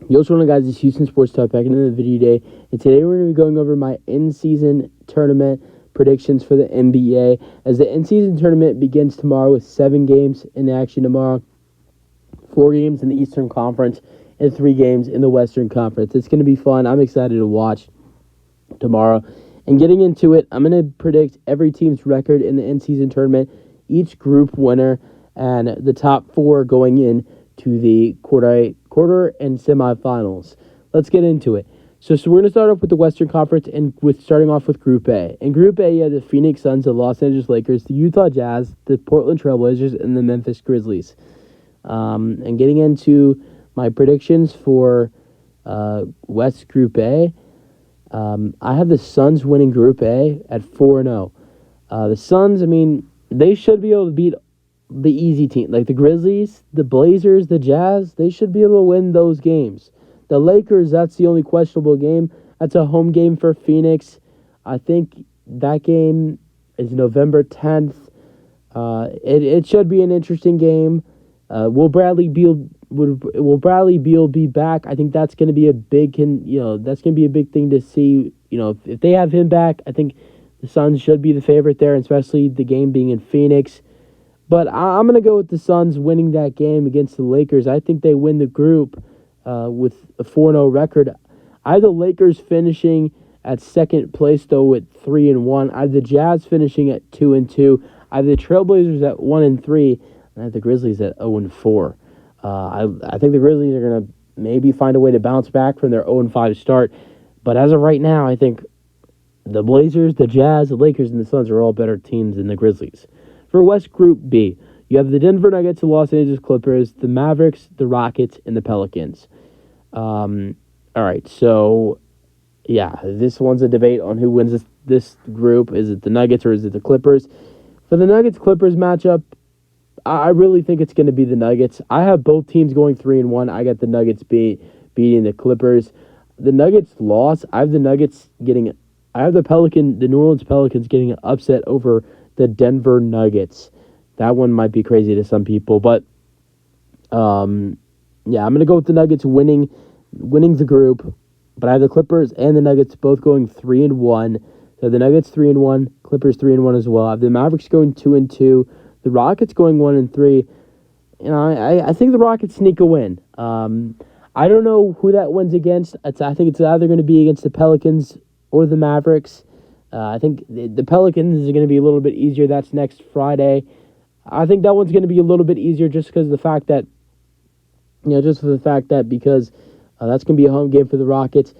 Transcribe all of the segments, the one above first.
Yo, what's going on, guys? It's Houston Sports Talk back into the video today. And today we're going to be going over my in-season tournament predictions for the NBA. As the in-season tournament begins tomorrow with 7 games in action tomorrow, 4 games in the Eastern Conference, and 3 games in the Western Conference. It's going to be fun. I'm excited to watch tomorrow. And getting into it, I'm going to predict every team's record in the in-season tournament, each group winner, and the top 4 going in to the quarter and semifinals. Let's get into it. So we're going to start off with the Western Conference and starting off with Group A. In Group A, you have the Phoenix Suns, the Los Angeles Lakers, the Utah Jazz, the Portland Trail Blazers, and the Memphis Grizzlies. And getting into my predictions for West Group A, I have the Suns winning Group A at 4-0. The Suns, they should be able to beat the easy team. Like the Grizzlies, the Blazers, the Jazz, they should be able to win those games. The Lakers, that's the only questionable game. That's a home game for Phoenix. I think that game is November 10th. It should be an interesting game. Will Bradley Beal be back? I think that's going to be a big thing to see. If they have him back, I think the Suns should be the favorite there, especially the game being in Phoenix. But I'm going to go with the Suns winning that game against the Lakers. I think they win the group with a 4-0 record. I have the Lakers finishing at second place, though, with 3-1. I have the Jazz finishing at 2-2. I have the Trailblazers at 1-3. And I have the Grizzlies at 0-4. I think the Grizzlies are going to maybe find a way to bounce back from their 0-5 start. But as of right now, I think the Blazers, the Jazz, the Lakers, and the Suns are all better teams than the Grizzlies. For West Group B, you have the Denver Nuggets, the Los Angeles Clippers, the Mavericks, the Rockets, and the Pelicans. All right, so, yeah, this one's a debate on who wins this group. Is it the Nuggets or is it the Clippers? For the Nuggets-Clippers matchup, I really think it's going to be the Nuggets. I have both teams going 3-1. I got the Nuggets beating the Clippers. The Nuggets lost. I have the New Orleans Pelicans getting an upset over the Denver Nuggets. That one might be crazy to some people, but I'm going to go with the Nuggets winning the group. But I have the Clippers and the Nuggets both going 3-1. So the Nuggets 3-1, Clippers 3-1 as well. I have the Mavericks going 2-2, the Rockets going 1-3. I think the Rockets sneak a win. I don't know who that wins against. I think it's either going to be against the Pelicans or the Mavericks. I think the Pelicans is going to be a little bit easier. That's next Friday. I think that one's going to be a little bit easier just because of the fact that, because that's going to be a home game for the Rockets.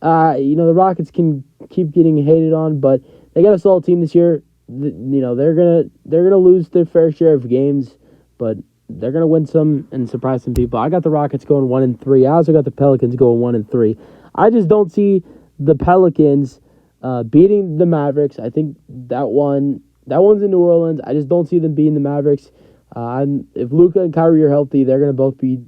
The Rockets can keep getting hated on, but they got a solid team this year. They're gonna lose their fair share of games, but they're gonna win some and surprise some people. I got the Rockets going 1-3. I also got the Pelicans going 1-3. I just don't see the Pelicans beating the Mavericks. I think that one's in New Orleans. I just don't see them beating the Mavericks. If Luka and Kyrie are healthy, they're gonna both be,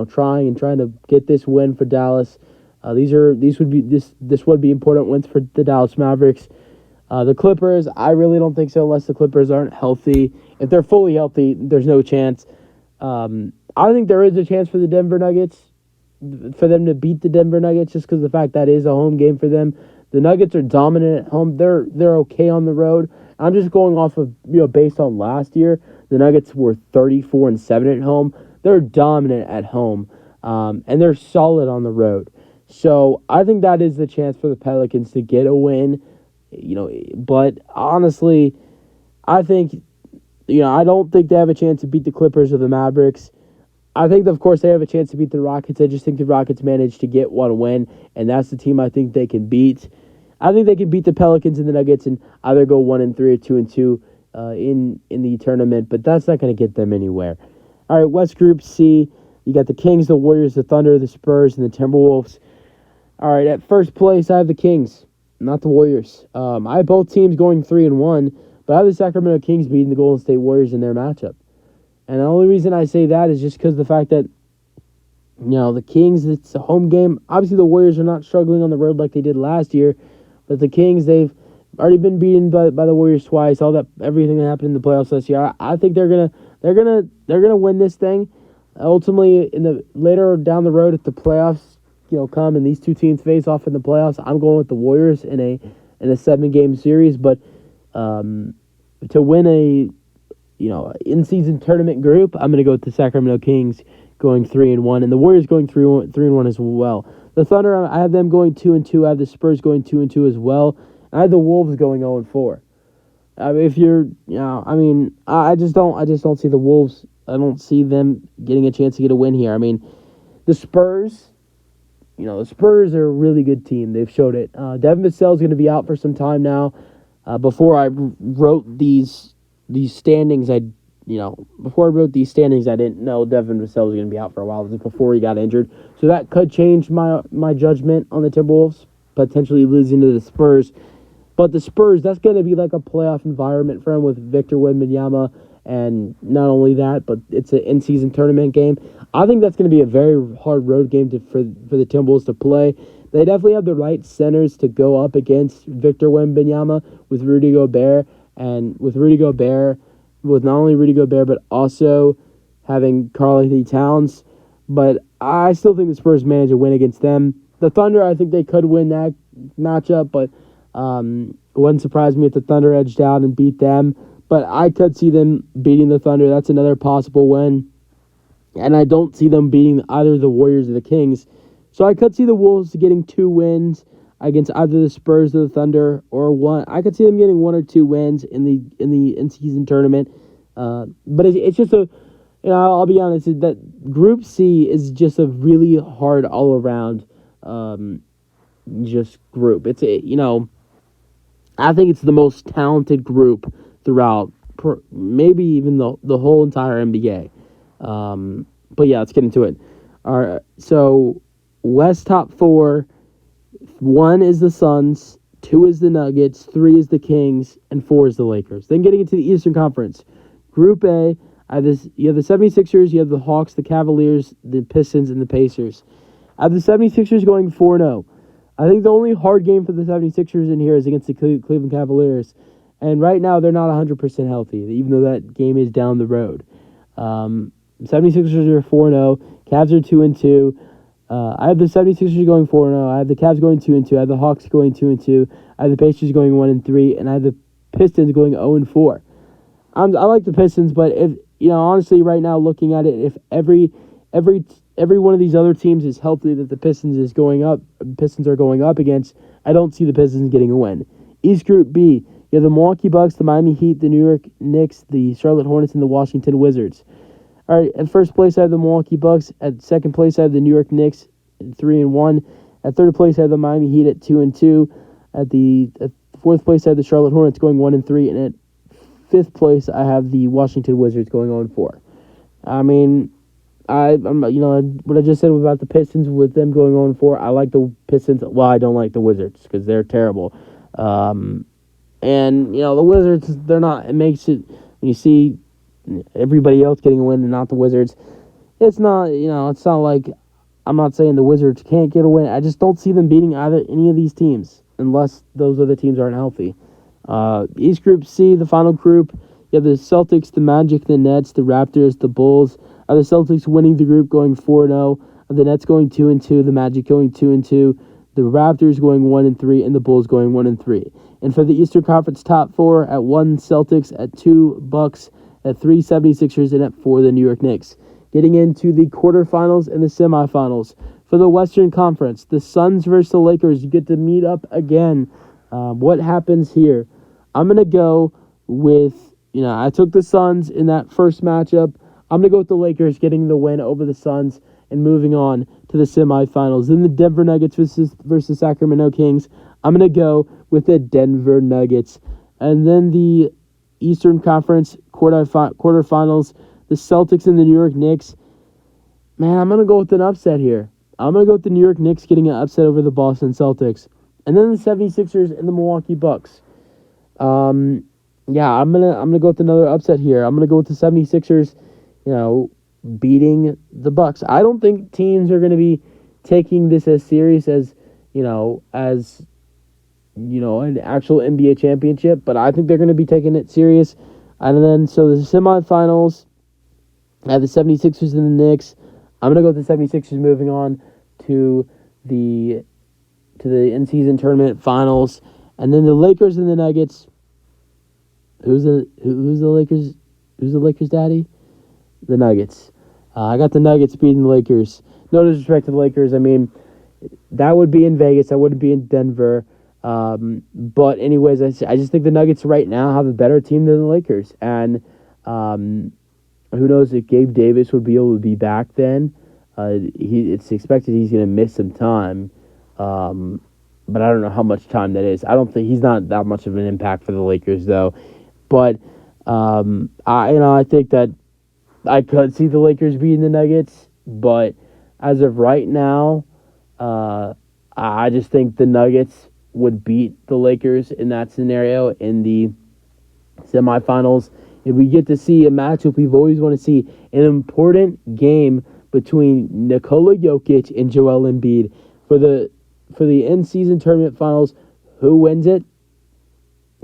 trying to get this win for Dallas. This would be important wins for the Dallas Mavericks. The Clippers, I really don't think so unless the Clippers aren't healthy. If they're fully healthy, there's no chance. I think there is a chance for the Denver Nuggets, for them to beat the Denver Nuggets, just because of the fact that is a home game for them. The Nuggets are dominant at home. They're okay on the road. I'm just going off of, based on last year. The Nuggets were 34-7 at home. They're dominant at home, and they're solid on the road. So I think that is the chance for the Pelicans to get a win. But honestly, I think, I don't think they have a chance to beat the Clippers or the Mavericks. I think, of course, they have a chance to beat the Rockets. I just think the Rockets managed to get one win, and that's the team I think they can beat. I think they can beat the Pelicans and the Nuggets and either go 1-3 or 2-2 in the tournament, but that's not going to get them anywhere. All right, West Group C, you got the Kings, the Warriors, the Thunder, the Spurs, and the Timberwolves. All right, at first place, I have the Kings, not the Warriors. I have both teams going 3-1, but I have the Sacramento Kings beating the Golden State Warriors in their matchup. And the only reason I say that is just because of the fact that, the Kings, it's a home game. Obviously, the Warriors are not struggling on the road like they did last year, but the Kings, they've already been beaten by the Warriors twice. Everything that happened in the playoffs last year. I think they're gonna win this thing. Ultimately, in the later down the road, if the playoffs come and these two teams face off in the playoffs, I'm going with the Warriors in a 7-game series. But to win a in-season tournament group, I'm going to go with the Sacramento Kings going 3-1, and the Warriors going 3-1 as well. The Thunder, I have them going 2-2. I have the Spurs going 2-2 as well. And I have the Wolves going 0-4. If you're, I just don't see the Wolves. I don't see them getting a chance to get a win here. I mean, the Spurs. The Spurs are a really good team. They've showed it. Devin Vassell is going to be out for some time now. Before I wrote these standings, before I wrote these standings, I didn't know Devin Vassell was going to be out for a while. This is before he got injured. So that could change my judgment on the Timberwolves, potentially losing to the Spurs. But the Spurs, that's going to be like a playoff environment for them with Victor Wembanyama. And not only that, but it's an in-season tournament game. I think that's going to be a very hard road game for the Timberwolves to play. They definitely have the right centers to go up against Victor Wembanyama with Rudy Gobert. And with not only Rudy Gobert, but also having Karl-Anthony Towns. But I still think the Spurs manage a win against them. The Thunder, I think they could win that matchup, but it wouldn't surprise me if the Thunder edged out and beat them. But I could see them beating the Thunder. That's another possible win. And I don't see them beating either the Warriors or the Kings. So I could see the Wolves getting 2 wins against either the Spurs or the Thunder, or one. I could see them getting 1 or 2 wins in the in-season tournament. But it's just I'll be honest, that Group C is just a really hard all-around just group. I think it's the most talented group throughout maybe even the whole entire NBA. But yeah, let's get into it. All right, so West top 4, 1 is the Suns, 2 is the Nuggets, 3 is the Kings, and 4 is the Lakers. Then getting into the Eastern Conference. Group A, you have the 76ers, you have the Hawks, the Cavaliers, the Pistons, and the Pacers. I have the 76ers going 4-0. I think the only hard game for the 76ers in here is against the Cleveland Cavaliers. And right now, they're not 100% healthy, even though that game is down the road. 76ers are 4-0. Cavs are 2-2. I have the 76ers going 4-0. I have the Cavs going 2-2. I have the Hawks going 2-2. I have the Pacers going 1-3. And I have the Pistons going 0-4. I like the Pistons, but if honestly, right now, looking at it, if every one of these other teams is healthy that the Pistons are going up against, I don't see the Pistons getting a win. East Group B, you have the Milwaukee Bucks, the Miami Heat, the New York Knicks, the Charlotte Hornets, and the Washington Wizards. All right, at first place I have the Milwaukee Bucks. At second place I have the New York Knicks at 3-1. At third place I have the Miami Heat at 2-2. At fourth place I have the Charlotte Hornets going 1-3, and at fifth place I have the Washington Wizards going 0-4. I mean, I'm what I just said about the Pistons with them going 0-4. I like the Pistons. Well, I don't like the Wizards because they're terrible. And the Wizards, they're not. It makes it when you see everybody else getting a win and not the Wizards. It's not. It's not like I'm not saying the Wizards can't get a win. I just don't see them beating any of these teams unless those other teams aren't healthy. East Group C, the final group, you have the Celtics, the Magic, the Nets, the Raptors, the Bulls. The Celtics winning the group going 4-0. The Nets going 2-2. The Magic going 2-2. The Raptors going 1-3, and the Bulls going 1-3. And for the Eastern Conference top 4, at 1 Celtics, at 2 Bucks, at 3 76ers, and at 4 the New York Knicks. Getting into the quarterfinals and the semifinals. For the Western Conference, the Suns versus the Lakers, you get to meet up again. What happens here? I'm going to go with, I took the Suns in that first matchup. I'm going to go with the Lakers getting the win over the Suns and moving on to the semifinals. Then the Denver Nuggets versus Sacramento Kings. I'm going to go with the Denver Nuggets. And then the Eastern Conference quarterfinals, the Celtics and the New York Knicks. Man, I'm going to go with an upset here. I'm going to go with the New York Knicks getting an upset over the Boston Celtics. And then the 76ers and the Milwaukee Bucks. I'm gonna go with another upset here. I'm going to go with the 76ers, beating the Bucks. I don't think teams are going to be taking this as serious as an actual NBA championship, but I think they're going to be taking it serious. And then, so the semifinals, I have the 76ers and the Knicks. I'm going to go with the 76ers moving on to the in-season tournament finals. And then the Lakers and the Nuggets. Who's the Lakers? Who's the Lakers' daddy? The Nuggets. I got the Nuggets beating the Lakers. No disrespect to the Lakers. I mean, that would be in Vegas. That wouldn't be in Denver. But anyways, I just think the Nuggets right now have a better team than the Lakers. And who knows if Gabe Davis would be able to be back then. It's expected he's going to miss some time. But I don't know how much time that is. I don't think he's not that much of an impact for the Lakers, though. But I think that I could see the Lakers beating the Nuggets. But as of right now, I just think the Nuggets would beat the Lakers in that scenario in the semifinals. And we get to see a matchup we've always wanted to see, an important game between Nikola Jokic and Joel Embiid for the in-season tournament finals. Who wins it?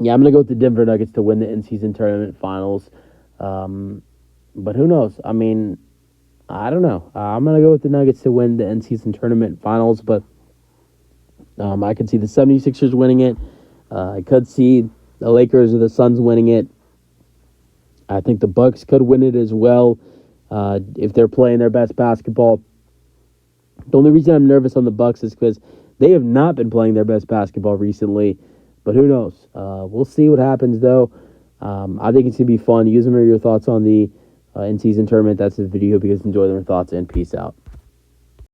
Yeah, I'm going to go with the Denver Nuggets to win the in-season tournament finals. But who knows? I mean, I don't know. I'm going to go with the Nuggets to win the in-season tournament finals, but I could see the 76ers winning it. I could see the Lakers or the Suns winning it. I think the Bucks could win it as well if they're playing their best basketball. The only reason I'm nervous on the Bucks is because they have not been playing their best basketball recently. But who knows? We'll see what happens, though. I think it's going to be fun. Use them or your thoughts on the in-season tournament. That's the video. Hope you guys enjoy them. Thoughts, and peace out.